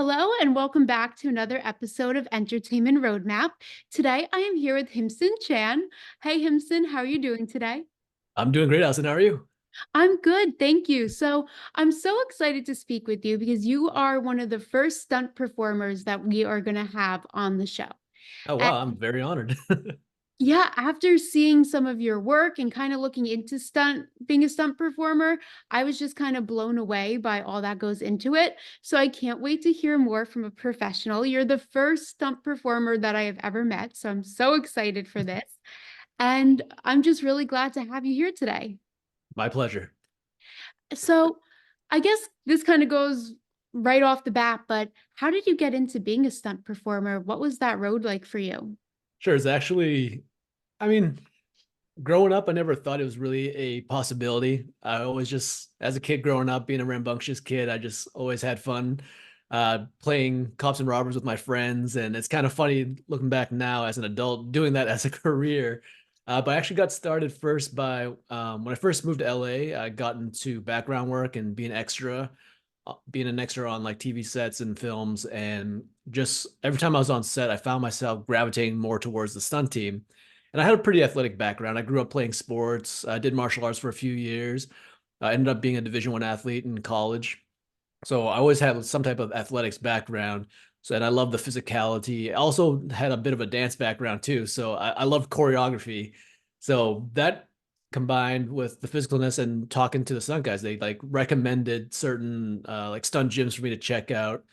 Hello and welcome back to another episode of Entertainment Roadmap. Today I am here with Hymnson Chan. Hey Hymnson, how are you doing today? I'm doing great, Alison. How are you? I'm good, thank you. So I'm so excited to speak with you because you are one of the first stunt performers that we are going to have on the show. Oh, wow. I'm very honored. Yeah, after seeing some of your work and kind of looking into being a stunt performer, I was just kind of blown away by all that goes into it. So I can't wait to hear more from a professional. You're the first stunt performer that I have ever met. So I'm so excited for this. And I'm just really glad to have you here today. My pleasure. So I guess this kind of goes right off the bat, but how did you get into being a stunt performer? What was that road like for you? Sure. It's actually, I mean, growing up, I never thought it was really a possibility. I always just, as a kid growing up, being a rambunctious kid, I just always had fun playing cops and robbers with my friends. And it's kind of funny looking back now as an adult doing that as a career. But I actually got started first by when I first moved to LA, I got into background work and being an extra on like TV sets and films. And just every time I was on set, I found myself gravitating more towards the stunt team. And I had a pretty athletic background. I grew up playing sports. I did martial arts for a few years. I ended up being a Division I athlete in college. So I always had some type of athletics background. So and I love the physicality. I also had a bit of a dance background too. So I love choreography. So that combined with the physicalness and talking to the stunt guys, they like recommended certain like stunt gyms for me to check out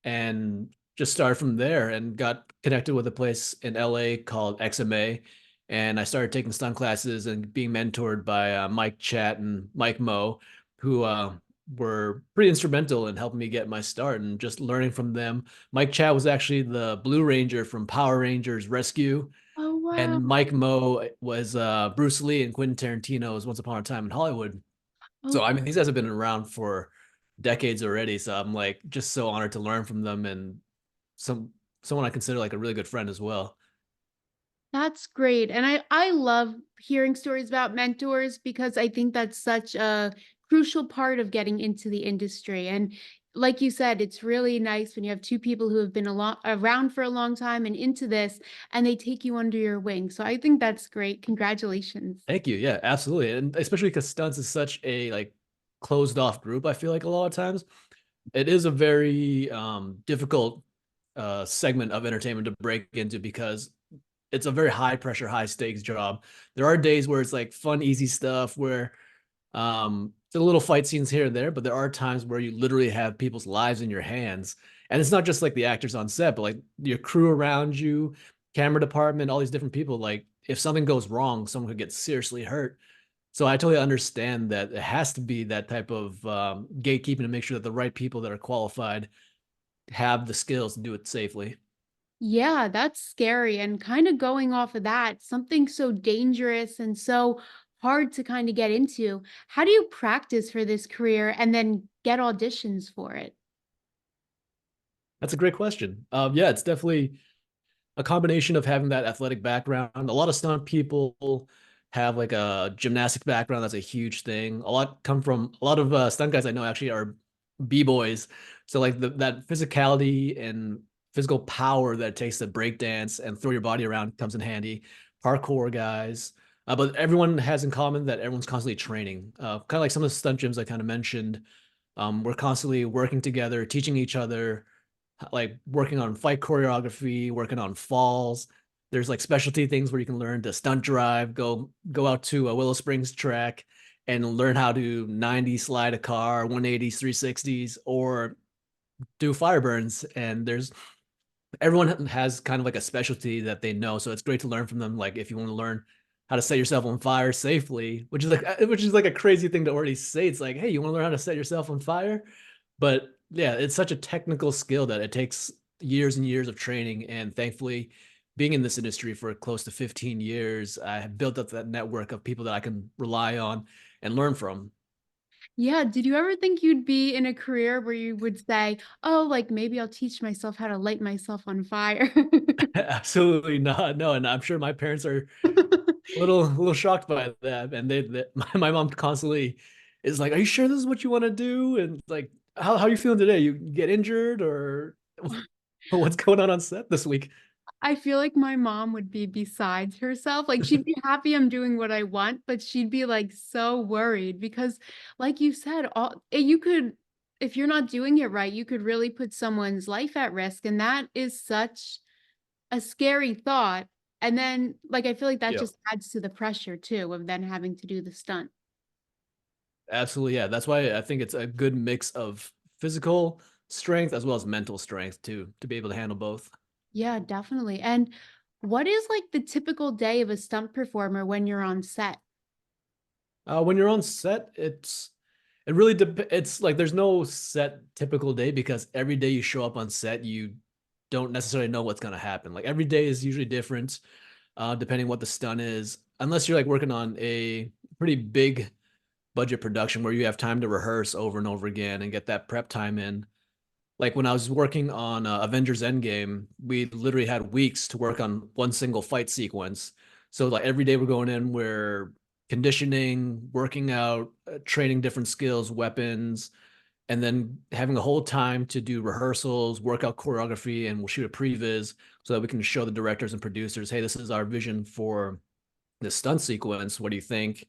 and just started from there and got connected with a place in LA called XMA. And I started taking stunt classes and being mentored by Mike Chat and Mike Moe, who were pretty instrumental in helping me get my start and just learning from them. Mike Chat was actually the Blue Ranger from Power Rangers Rescue. Oh, wow. And Mike Moe was Bruce Lee and Quentin Tarantino's Once Upon a Time in Hollywood. So I mean, these guys have been around for decades already. So I'm like just so honored to learn from them and someone I consider like a really good friend as well. That's great. And I love hearing stories about mentors because I think that's such a crucial part of getting into the industry. And like you said, it's really nice when you have two people who have been around for a long time and into this and they take you under your wing. So I think that's great. Congratulations. Thank you. Yeah, absolutely. And especially because stunts is such a like closed off group, I feel like a lot of times. It is a very difficult segment of entertainment to break into because it's a very high pressure, high stakes job. There are days where it's like fun, easy stuff where the little fight scenes here and there, but there are times where you literally have people's lives in your hands. And it's not just like the actors on set, but like your crew around you, camera department, all these different people. Like if something goes wrong, someone could get seriously hurt. So I totally understand that it has to be that type of gatekeeping to make sure that the right people that are qualified have the skills to do it safely. Yeah, that's scary. And kind of going off of that, something so dangerous and so hard to kind of get into. How do you practice for this career and then get auditions for it? That's a great question. Yeah, it's definitely a combination of having that athletic background. A lot of stunt people have like a gymnastic background. That's a huge thing. A lot of stunt guys I know actually are b-boys. So like that physicality and physical power that it takes to break dance and throw your body around comes in handy. Parkour guys. But everyone has in common that everyone's constantly training. Kind of like some of the stunt gyms I kind of mentioned. We're constantly working together, teaching each other, like working on fight choreography, working on falls. There's like specialty things where you can learn to stunt drive, go out to a Willow Springs track and learn how to 90 slide a car, 180s, 360s, or do fire burns. And there's everyone has kind of like a specialty that they know. So it's great to learn from them. Like if you want to learn how to set yourself on fire safely, which is like a crazy thing to already say. It's like, hey, you want to learn how to set yourself on fire? But yeah, it's such a technical skill that it takes years and years of training. And thankfully, being in this industry for close to 15 years, I have built up that network of people that I can rely on and learn from. Yeah, did you ever think you'd be in a career where you would say, "Oh, like maybe I'll teach myself how to light myself on fire?" Absolutely not. No, and I'm sure my parents are a little shocked by that. And my mom constantly is like, "Are you sure this is what you want to do?" And like how are you feeling today? You get injured or what's going on set this week? I feel like my mom would be besides herself. Like she'd be happy I'm doing what I want, but she'd be like so worried because like you said, you could if you're not doing it right, you could really put someone's life at risk. And that is such a scary thought. And then like I feel like that Yeah, just adds to the pressure too of then having to do the stunt. absolutely. Yeah, that's why I think it's a good mix of physical strength as well as mental strength to be able to handle both. Yeah, definitely. And what is like the typical day of a stunt performer when you're on set? When you're on set, it really it's like there's no set typical day because every day you show up on set, you don't necessarily know what's gonna happen. Like every day is usually different, depending what the stunt is. Unless you're like working on a pretty big budget production where you have time to rehearse over and over again and get that prep time in. Like when I was working on Avengers Endgame, we literally had weeks to work on one single fight sequence. So like every day we're going in, we're conditioning, working out, training different skills, weapons, and then having the whole time to do rehearsals, work out choreography, and we'll shoot a previs so that we can show the directors and producers, hey, this is our vision for this stunt sequence. What do you think?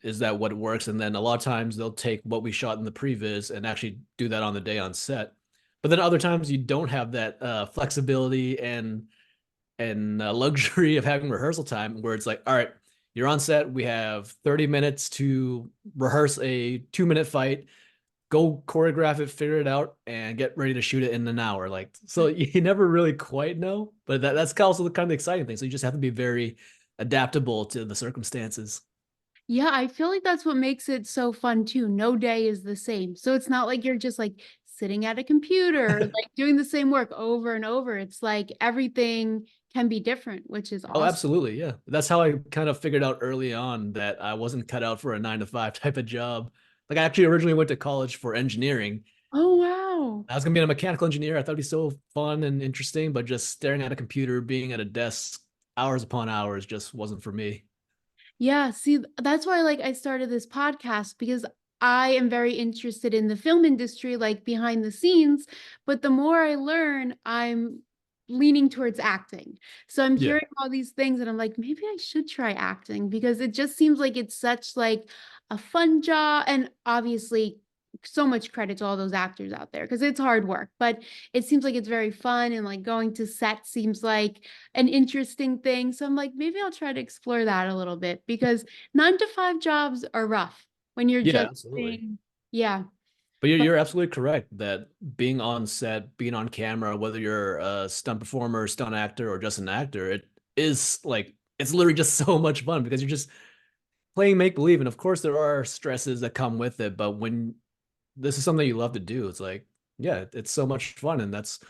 Is that what works? And then a lot of times they'll take what we shot in the previs and actually do that on the day on set. But then other times you don't have that flexibility and luxury of having rehearsal time where it's like, all right, you're on set. We have 30 minutes to rehearse a 2 minute fight. Go choreograph it, figure it out, and get ready to shoot it in an hour. Like, so you never really quite know, but that's also the kind of exciting thing. So you just have to be very adaptable to the circumstances. Yeah, I feel like that's what makes it so fun too. No day is the same. So it's not like you're just like sitting at a computer, like doing the same work over and over. It's like everything can be different, which is Oh, awesome. absolutely. Yeah. That's how I kind of figured out early on that I wasn't cut out for a 9 to 5 type of job. Like I actually originally went to college for engineering. Oh, wow. I was gonna be a mechanical engineer. I thought it'd be so fun and interesting, but just staring at a computer, being at a desk hours upon hours just wasn't for me. Yeah, see, that's why like I started this podcast because I am very interested in the film industry, like behind the scenes. But the more I learn, I'm leaning towards acting. So I'm Yeah. hearing all these things and I'm like, maybe I should try acting because it just seems like it's such like a fun job. And obviously so much credit to all those actors out there because it's hard work, but it seems like it's very fun and like going to set seems like an interesting thing. So I'm like, maybe I'll try to explore that a little bit because 9 to 5 jobs are rough when you're Yeah, just absolutely. saying, yeah. But you're But you're absolutely correct that being on set, being on camera, whether you're a stunt performer, stunt actor, or just an actor, it is like it's literally just so much fun because you're just playing make believe. And of course, there are stresses that come with it. But when this is something you love to do, it's like, yeah, it's so much fun. And that's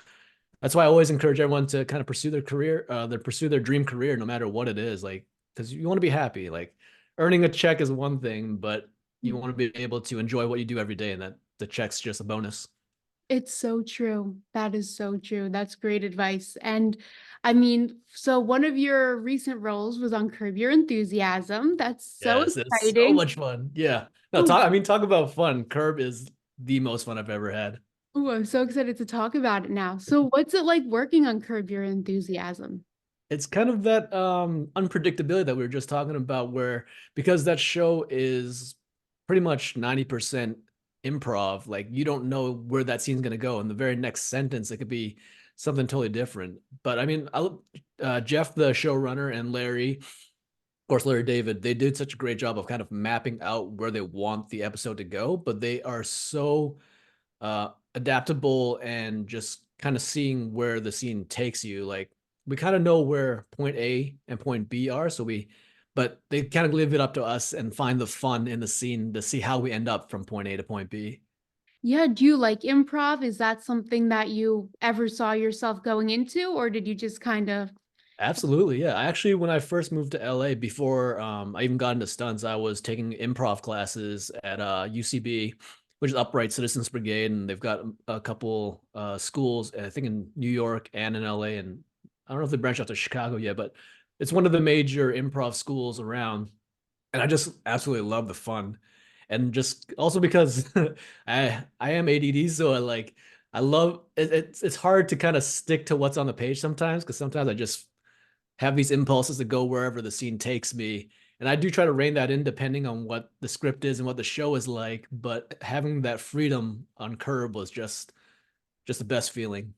why I always encourage everyone to kind of pursue their career, pursue their dream career, no matter what it is. Like, because you want to be happy. Like, earning a check is one thing, but you want to be able to enjoy what you do every day, and that the check's just a bonus. it's so true. That is so true. That's great advice. And I mean, so one of your recent roles was on Curb Your Enthusiasm. That's so Yes, it's so exciting. much fun. Yeah. No, Oh, talk about fun. Curb is the most fun I've ever had. ooh, I'm so excited to talk about it now. So what's it like working on Curb Your Enthusiasm? It's kind of that unpredictability that we were just talking about where because that show is pretty much 90% improv, like you don't know where that scene's going to go. In the very next sentence, it could be something totally different. But I mean, Jeff, the showrunner, and Larry, of course, Larry David, they did such a great job of kind of mapping out where they want the episode to go, but they are so adaptable and just kind of seeing where the scene takes you. Like we kind of know where point A and point B are, but they kind of leave it up to us and find the fun in the scene to see how we end up from point A to point B. Yeah, do you like improv? Is that something that you ever saw yourself going into, or did you just kind of, Absolutely, yeah. I actually, when I first moved to LA, before I even got into stunts, I was taking improv classes at UCB, which is Upright Citizens Brigade, and they've got a couple schools, I think in New York and in LA, and I don't know if they branched out to Chicago yet, but it's one of the major improv schools around, and I just absolutely love the fun. And just also because I am ADD, so I love it, it's hard to kind of stick to what's on the page sometimes because sometimes I just have these impulses to go wherever the scene takes me. And I do try to rein that in depending on what the script is and what the show is like. But having that freedom on Curb was just the best feeling.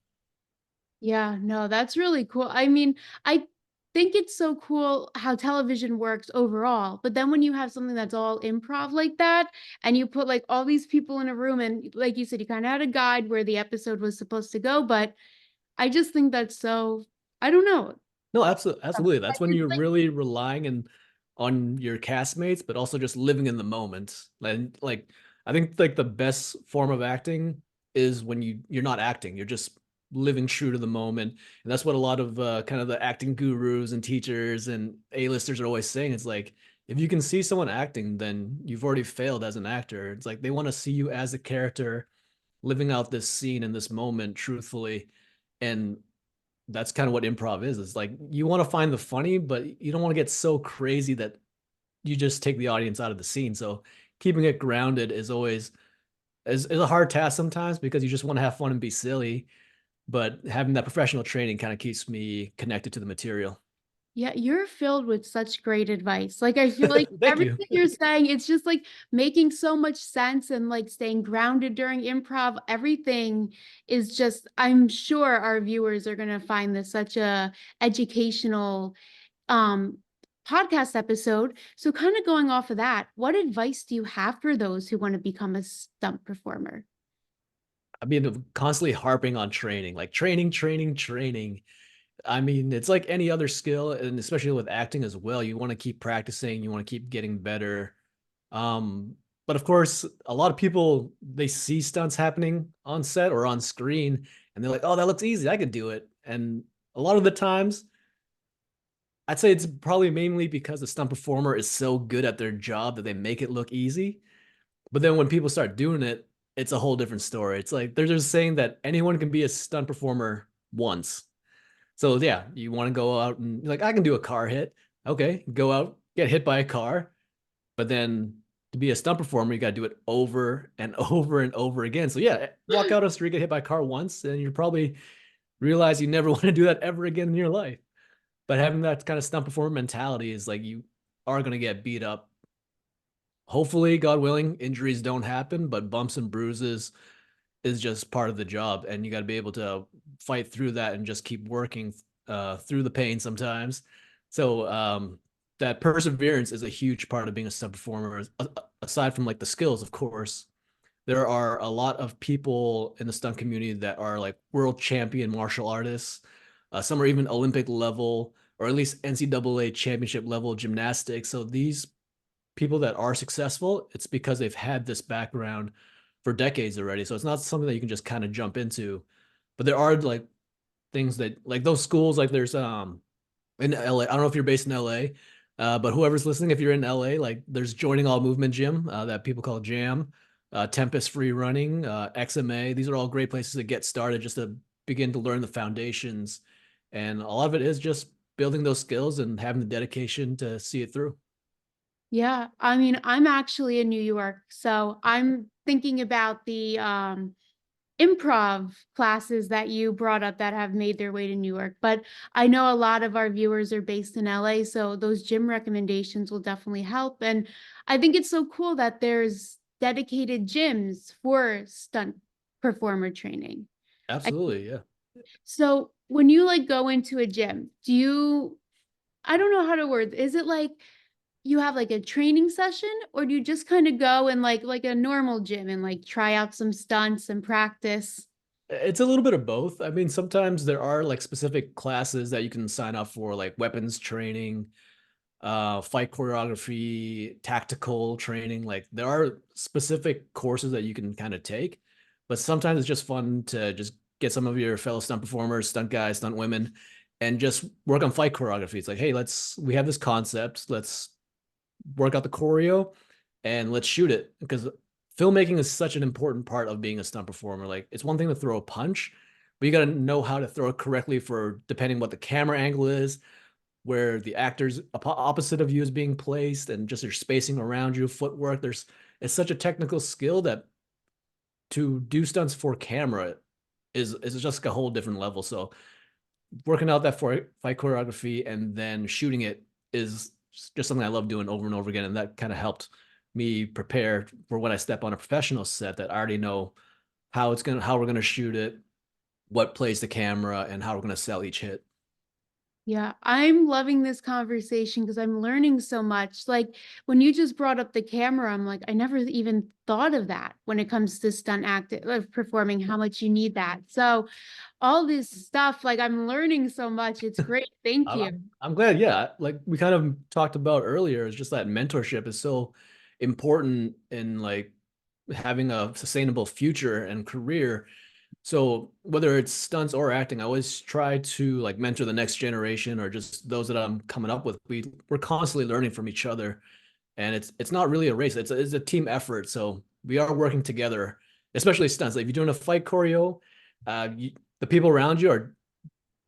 Yeah, no, that's really cool. I mean, I think it's so cool how television works overall, but then when you have something that's all improv like that, and you put like all these people in a room, and like you said, you kind of had a guide where the episode was supposed to go, but I just think that's so, I don't know. No, absolutely, absolutely. That's when It's you're like, really relying on your castmates, but also just living in the moment. And like I think like the best form of acting is when you're not acting, you're just living true to the moment. And that's what a lot of kind of the acting gurus and teachers and A-listers are always saying. It's like if you can see someone acting, then you've already failed as an actor. It's like they want to see you as a character living out this scene in this moment truthfully. And that's kind of what improv is. It's like you want to find the funny, but you don't want to get so crazy that you just take the audience out of the scene. So keeping it grounded is always is a hard task sometimes because you just want to have fun and be silly. But having that professional training kind of keeps me connected to the material. yeah, you're filled with such great advice. Like, I feel like Thank you. everything you're saying, it's just like making so much sense and like staying grounded during improv. Everything is just, I'm sure our viewers are going to find this such a educational um podcast episode. So kind of going off of that, what advice do you have for those who want to become a stunt performer? I mean, constantly harping on training, like training, training, training. I mean, it's like any other skill, and especially with acting as well. You want to keep practicing, you want to keep getting better. But of course, a lot of people they see stunts happening on set or on screen, and they're like, "Oh, that looks easy. I could do it." And a lot of the times, I'd say it's probably mainly because the stunt performer is so good at their job that they make it look easy. But then when people start doing it, it's a whole different story. It's like they're just saying that anyone can be a stunt performer once. So yeah, you want to go out and like I can do a car hit. Okay, go out, get hit by a car, but then to be a stunt performer, you got to do it over and over and over again. So yeah, walk out on the street, get hit by a car once, and you probably realize you never want to do that ever again in your life. But having that kind of stunt performer mentality is like you are going to get beat up. Hopefully, God willing, injuries don't happen, but bumps and bruises is just part of the job, and you got to be able to fight through that and just keep working through the pain sometimes. So that perseverance is a huge part of being a stunt performer. Aside from like the skills, of course, there are a lot of people in the stunt community that are like world champion martial artists. Some are even Olympic level or at least NCAA championship level gymnastics. So these people that are successful, it's because they've had this background for decades already. So it's not something that you can just kind of jump into. But there are like things that like those schools, like there's in LA. I don't know if you're based in LA, but whoever's listening, if you're in LA, like there's Joining All Movement Gym that people call Jam, Tempest Free Running, XMA. These are all great places to get started just to begin to learn the foundations. And a lot of it is just building those skills and having the dedication to see it through. Yeah, I mean, I'm actually in New York, so I'm thinking about the improv classes that you brought up that have made their way to New York. But I know a lot of our viewers are based in LA, so those gym recommendations will definitely help. And I think it's so cool that there's dedicated gyms for stunt performer training. I, Absolutely, yeah. so when you like go into a gym, do you, I don't know how to word, is it like you have like a training session, or do you just kind of go and like a normal gym and like try out some stunts and practice? It's a little bit of both. I mean, sometimes there are like specific classes that you can sign up for, like weapons training, fight choreography, tactical training. Like there are specific courses that you can kind of take, but sometimes it's just fun to just get some of your fellow stunt performers, stunt guys, stunt women, and just work on fight choreography. It's like, hey, we have this concept, let's work out the choreo and let's shoot it because filmmaking is such an important part of being a stunt performer. Like it's one thing to throw a punch, but you got to know how to throw it correctly for depending what the camera angle is, where the actors opposite of you is being placed, and just your spacing around you, footwork. There's it's such a technical skill that to do stunts for camera is just a whole different level. So working out that for fight choreography and then shooting it is just something I love doing over and over again. And that kind of helped me prepare for when I step on a professional set, that I already know how we're gonna shoot it, what plays the camera, and how we're gonna sell each hit. Yeah, I'm loving this conversation because I'm learning so much. Like when you just brought up the camera, I'm like, I never even thought of that when it comes to stunt acting, performing, how much you need that. So all this stuff, like I'm learning so much. It's great. Thank you. I'm glad. Yeah, like we kind of talked about earlier, is just that mentorship is so important in like having a sustainable future and career. So whether it's stunts or acting, I always try to like mentor the next generation or just those that I'm coming up with. We're constantly learning from each other, and it's not really a race. It's a team effort. So we are working together, especially stunts. Like if you're doing a fight choreo, the people around you are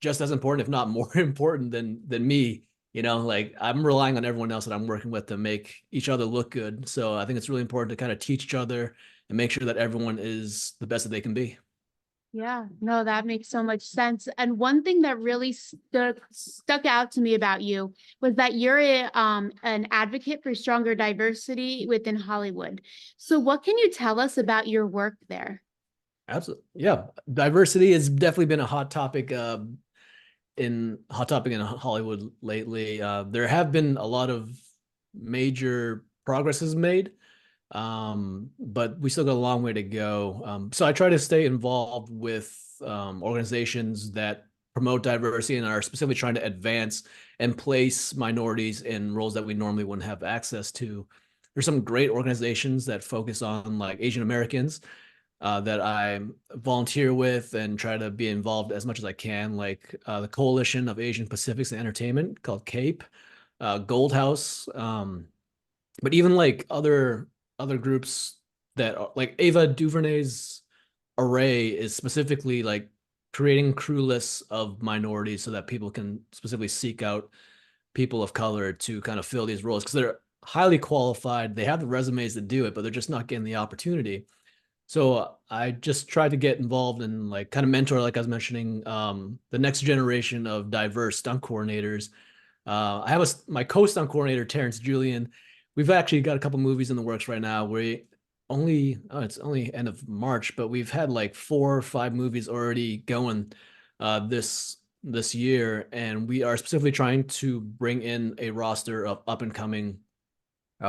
just as important, if not more important than me. You know, like I'm relying on everyone else that I'm working with to make each other look good. So I think it's really important to kind of teach each other and make sure that everyone is the best that they can be. Yeah, no, that makes so much sense. And one thing that really stuck out to me about you was that you're an advocate for stronger diversity within Hollywood. So what can you tell us about your work there? Absolutely. Yeah. Diversity has definitely been a hot topic in Hollywood lately. There have been a lot of major progresses made, but we still got a long way to go. So I try to stay involved with organizations that promote diversity and are specifically trying to advance and place minorities in roles that we normally wouldn't have access to. There's some great organizations that focus on like Asian Americans that I volunteer with and try to be involved as much as I can, like the Coalition of Asian Pacifics in Entertainment called CAPE, Gold House, but even like other groups that are, like Ava DuVernay's Array is specifically like creating crew lists of minorities so that people can specifically seek out people of color to kind of fill these roles because they're highly qualified. They have the resumes to do it, but they're just not getting the opportunity. So I just tried to get involved and like kind of mentor, like I was mentioning, the next generation of diverse stunt coordinators. I have my co-stunt coordinator, Terrence Julian. We've actually got a couple movies in the works right now. It's only end of March, but we've had like 4 or 5 movies already going this year, and we are specifically trying to bring in a roster of up and coming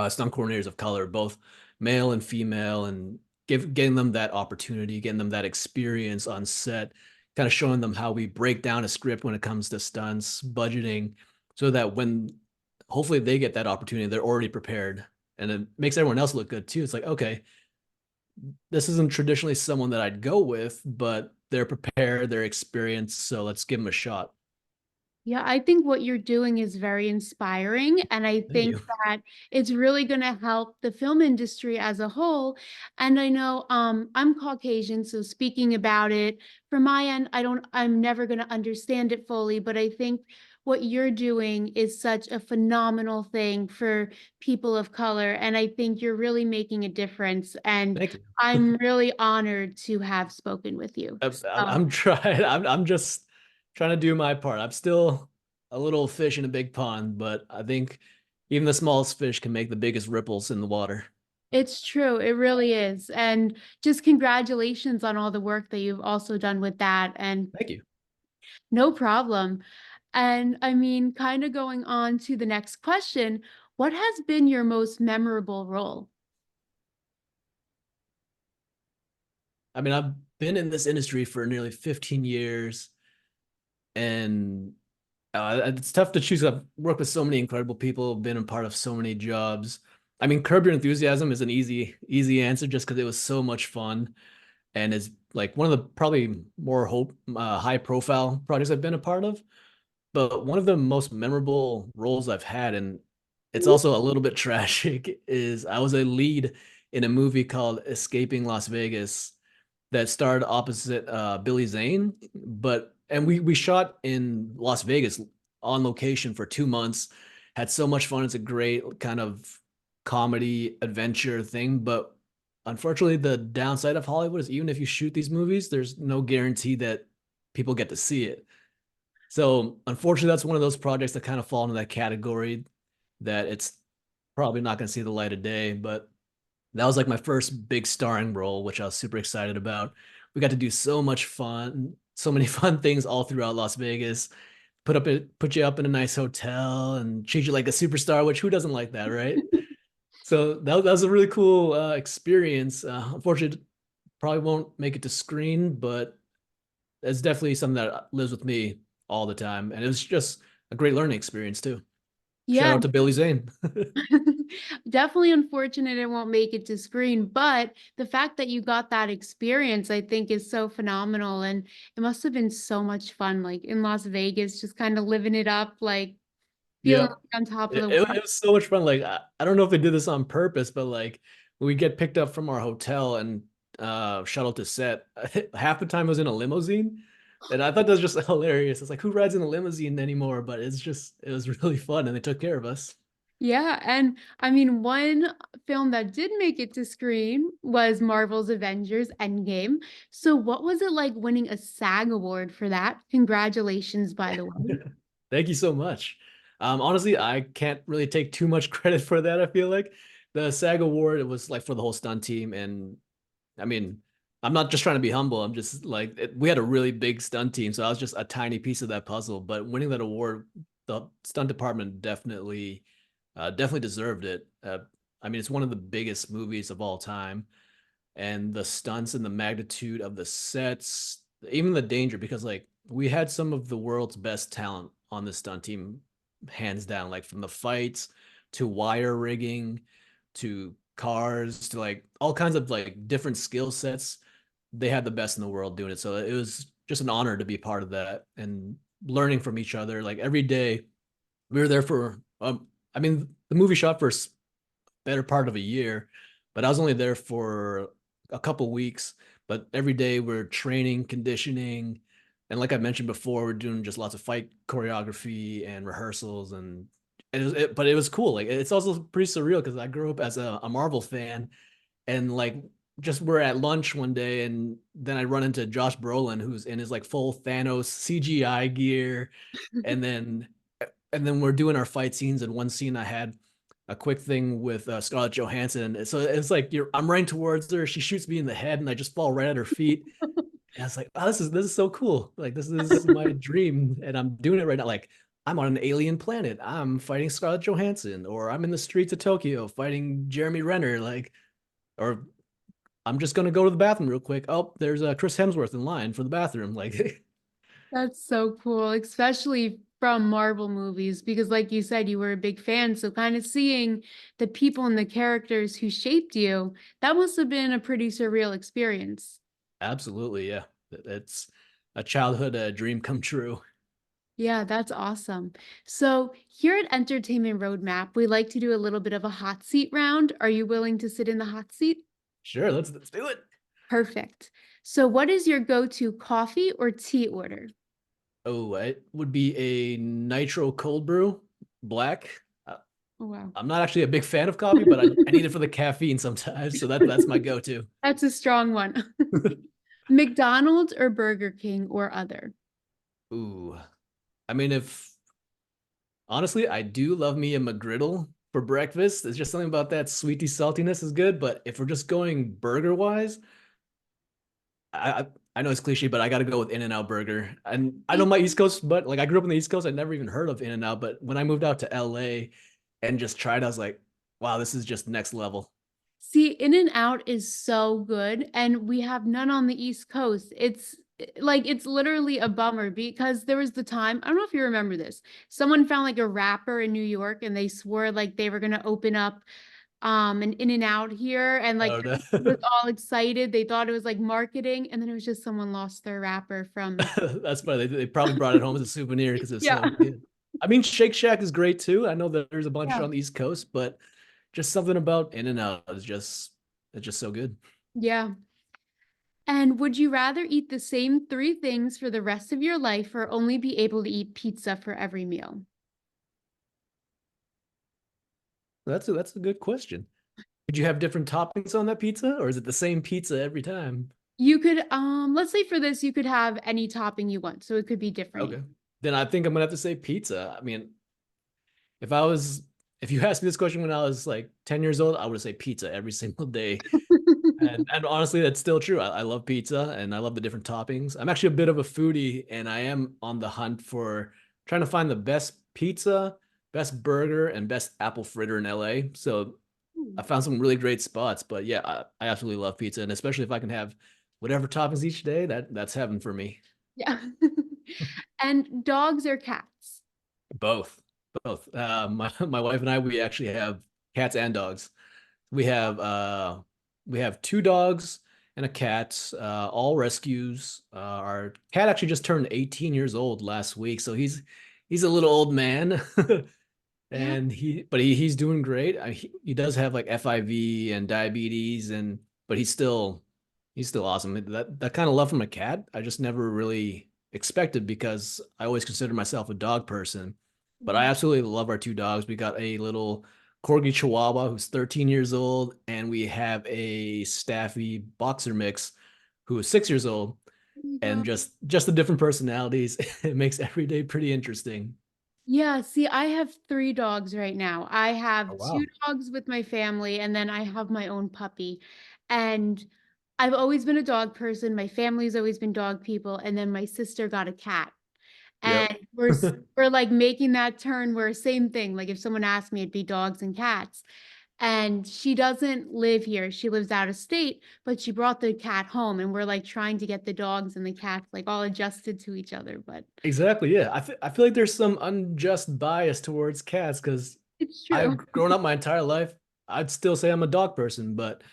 stunt coordinators of color, both male and female, and getting them that opportunity, getting them that experience on set, kind of showing them how we break down a script when it comes to stunts, budgeting, so that when hopefully they get that opportunity, they're already prepared. And it makes everyone else look good too. It's like, okay, this isn't traditionally someone that I'd go with, but they're prepared, they're experienced, so let's give them a shot. Yeah, I think what you're doing is very inspiring. And I Thank think you. that it's really going to help the film industry as a whole. And I know I'm Caucasian, so speaking about it from my end, I'm never going to understand it fully, but I think what you're doing is such a phenomenal thing for people of color. And I think you're really making a difference. And Thank you. I'm really honored to have spoken with you. I'm trying. I'm just trying to do my part. I'm still a little fish in a big pond, but I think even the smallest fish can make the biggest ripples in the water. It's true. It really is. And just congratulations on all the work that you've also done with that. And Thank you. no problem. And I mean, kind of going on to the next question, what has been your most memorable role? I mean, I've been in this industry for nearly 15 years, and it's tough to choose. I've worked with so many incredible people, been a part of so many jobs. I mean, Curb Your Enthusiasm is an easy answer just because it was so much fun and is like one of the probably more high profile projects I've been a part of. But one of the most memorable roles I've had, and it's also a little bit tragic, is I was a lead in a movie called Escaping Las Vegas that starred opposite Billy Zane. And we shot in Las Vegas on location for 2 months. Had so much fun. It's a great kind of comedy adventure thing, but unfortunately, the downside of Hollywood is even if you shoot these movies, there's no guarantee that people get to see it. So unfortunately, that's one of those projects that kind of fall into that category that it's probably not going to see the light of day. But that was like my first big starring role, which I was super excited about. We got to do so much fun, so many fun things all throughout Las Vegas. Put you up in a nice hotel and treat you like a superstar, which who doesn't like that, right? So that was a really cool experience. Unfortunately, probably won't make it to screen, but it's definitely something that lives with me all the time. And it was just a great learning experience too. Shout Yeah, out to Billy Zane. definitely unfortunate it won't make it to screen, but the fact that you got that experience, I think, is so phenomenal. And it must have been so much fun, like in Las Vegas, just kind of living it up, like feeling Yep. like on top of It, the it, world. it was so much fun. Like I don't know if they did this on purpose, but like we get picked up from our hotel and shuttled to set. Half the time I was in a limousine. And I thought that was just hilarious. It's like who rides in a limousine anymore? But it was really fun and they took care of us. Yeah, and I mean, one film that did make it to screen was Marvel's Avengers Endgame. So what was it like winning a SAG award for that? Congratulations, by the way. Thank you so much. Honestly, I can't really take too much credit for that. I feel like the SAG award it was like for the whole stunt team, and I mean, I'm not just trying to be humble. I'm just like we had a really big stunt team, so I was just a tiny piece of that puzzle. But winning that award, the stunt department definitely deserved it. I mean, it's one of the biggest movies of all time, and the stunts and the magnitude of the sets, even the danger, because like we had some of the world's best talent on the stunt team, hands down, like from the fights to wire rigging to cars to like all kinds of like different skill sets. They had the best in the world doing it. So it was just an honor to be part of that and learning from each other. Like every day we were there for, I mean, the movie shot for better part of a year, but I was only there for a couple weeks. But every day we're training, conditioning, and like I mentioned before, we're doing just lots of fight choreography and rehearsals, and but it was cool. Like it's also pretty surreal because I grew up as a Marvel fan, and like just we're at lunch one day, and then I run into Josh Brolin, who's in his like full Thanos CGI gear, and then we're doing our fight scenes. And one scene I had a quick thing with Scarlett Johansson. So it's like I'm running towards her. She shoots me in the head, and I just fall right at her feet. And I was like, "Oh, this is so cool! Like this is my dream, and I'm doing it right now. Like I'm on an alien planet. I'm fighting Scarlett Johansson, or I'm in the streets of Tokyo fighting Jeremy Renner. Like, or I'm just gonna go to the bathroom real quick. Oh, there's Chris Hemsworth in line for the bathroom. Like, That's so cool, especially from Marvel movies, because like you said, you were a big fan. So kind of seeing the people and the characters who shaped you, that must have been a pretty surreal experience. absolutely, yeah. It's a childhood dream come true. Yeah, that's awesome. So here at Entertainment Roadmap, we like to do a little bit of a hot seat round. Are you willing to sit in the hot seat? Sure, let's do it. Perfect. So what is your go-to coffee or tea order? Oh, it would be a nitro cold brew, black. Uh, Oh, wow. I'm not actually a big fan of coffee, but I need it for the caffeine sometimes, so that's my go-to. That's a strong one. McDonald's or Burger King or other? Ooh, I mean, if honestly, I do love me a McGriddle for breakfast. There's just something about that sweety saltiness is good. But if we're just going burger wise, I know it's cliche, but I got to go with In-N-Out Burger. And I know my East Coast, but like I grew up in the East Coast, I never even heard of In-N-Out. But when I moved out to LA and just tried, I was like, wow, this is just next level. See, In and Out is so good, and we have none on the East Coast. Like it's literally a bummer because there was the time, I don't know if you remember this. Someone found like a rapper in New York and they swore like they were gonna open up an In and Out here and like Oh no. everyone was all excited. They thought it was like marketing, and then it was just someone lost their rapper from That's funny. They probably brought it home as a souvenir because it's yeah. so good. I mean, Shake Shack is great too. I know that there's a bunch Yeah. on the East Coast, but just something about In-N-Out is just it's just so good. Yeah. And would you rather eat the same three things for the rest of your life or only be able to eat pizza for every meal? That's a good question. Could you have different toppings on that pizza, or is it the same pizza every time? You could, let's say for this, you could have any topping you want, so it could be different. Okay. Then I think I'm gonna have to say pizza. I mean, if I was if you asked me this question when I was like 10 years old, I would say pizza every single day. And honestly, that's still true. I love pizza and I love the different toppings. I'm actually a bit of a foodie and I am on the hunt for trying to find the best pizza, best burger, and best apple fritter in LA. So I found some really great spots. But yeah, I absolutely love pizza. And especially if I can have whatever toppings each day, that's heaven for me. Yeah. And dogs or cats? Both. Both. My wife and I, we actually have cats and dogs. We have we have two dogs and a cat, all rescues. Our cat actually just turned 18 years old last week, so he's a little old man. Yeah. And he's doing great. He does have like FIV and diabetes and but he's still awesome. That kind of love from a cat, I just never really expected because I always considered myself a dog person. But I Mhm. absolutely love our two dogs. We got a little Corgi Chihuahua who's 13 years old, and we have a Staffy Boxer mix who is 6 years old. Oh my And God. just the different personalities, it makes every day pretty interesting. Yeah, see, I have three dogs right now. I Oh have two wow. dogs with my family, and then I have my own puppy. And I've always been a dog person. My family's always been dog people. And then my sister got a cat. Yep. And we're like making that turn where same thing. Like if someone asked me, it'd be dogs and cats. And she doesn't live here. She lives out of state, but she brought the cat home and we're like trying to get the dogs and the cats like all adjusted to each other, but Exactly. Yeah. I feel like there's some unjust bias towards cats because it's true. I've grown up my entire life. I'd still say I'm a dog person, but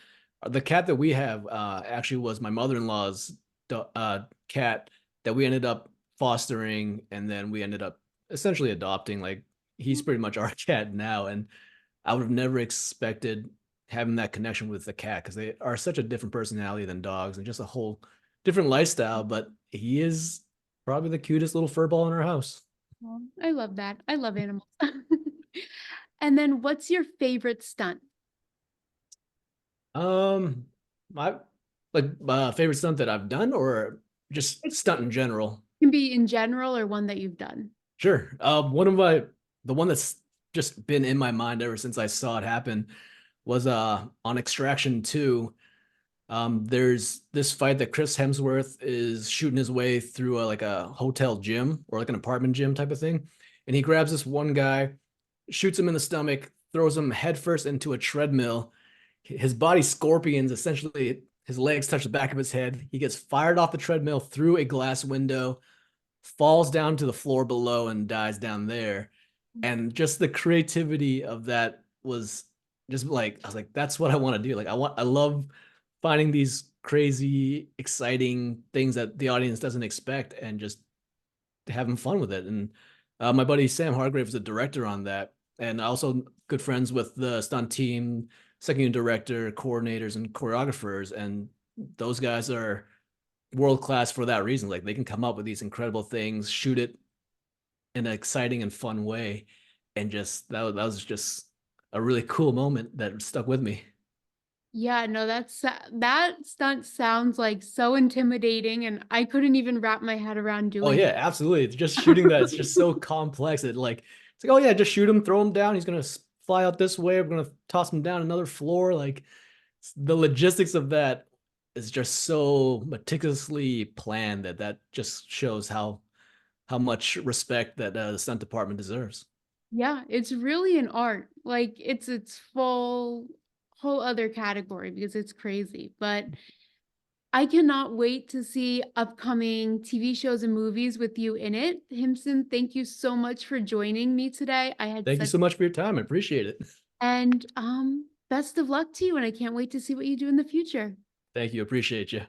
the cat that we have actually was my mother-in-law's cat that we ended up fostering, and then we ended up essentially adopting. Like he's pretty much our cat now, and I would have never expected having that connection with the cat because they are such a different personality than dogs and just a whole different lifestyle. But he is probably the cutest little fur ball in our house. Well, I love that. I love animals. And then what's your favorite stunt? My favorite stunt that I've done, or just It stunt in general. can be in general or one that you've done. Sure. The one that's just been in my mind ever since I saw it happen was on Extraction 2. There's this fight that Chris Hemsworth is shooting his way through like a hotel gym or like an apartment gym type of thing, and he grabs this one guy, shoots him in the stomach, throws him headfirst into a treadmill. His body scorpions, essentially his legs touch the back of his head. He gets fired off the treadmill through a glass window, falls down to the floor below and dies down there. And just the creativity of that was just like I was like, that's what I want to do. Like I love finding these crazy, exciting things that the audience doesn't expect and just having fun with it. And my buddy Sam Hargrave is a director on that, and also good friends with the stunt team, second unit director, coordinators, and choreographers. And those guys are world class for that reason. Like they can come up with these incredible things, shoot it in an exciting and fun way, and just that was just a really cool moment that stuck with me. Yeah, no, that stunt sounds like so intimidating and I couldn't even wrap my head around Oh doing yeah, it. absolutely. It's just shooting that. It's just so complex. It's like, oh yeah, just shoot him, throw him down. He's gonna fly out this way. We're gonna toss him down another floor. Like the logistics of that is just so meticulously planned that just shows how much respect that the stunt department deserves. Yeah, it's really an art. Like it's full whole other category because it's crazy. But I cannot wait to see upcoming TV shows and movies with you in it. Himson, thank you so much for joining me today. I had Thank you such so much for your time. I appreciate it. and best of luck to you and I can't wait to see what you do in the future. Thank you. Appreciate you.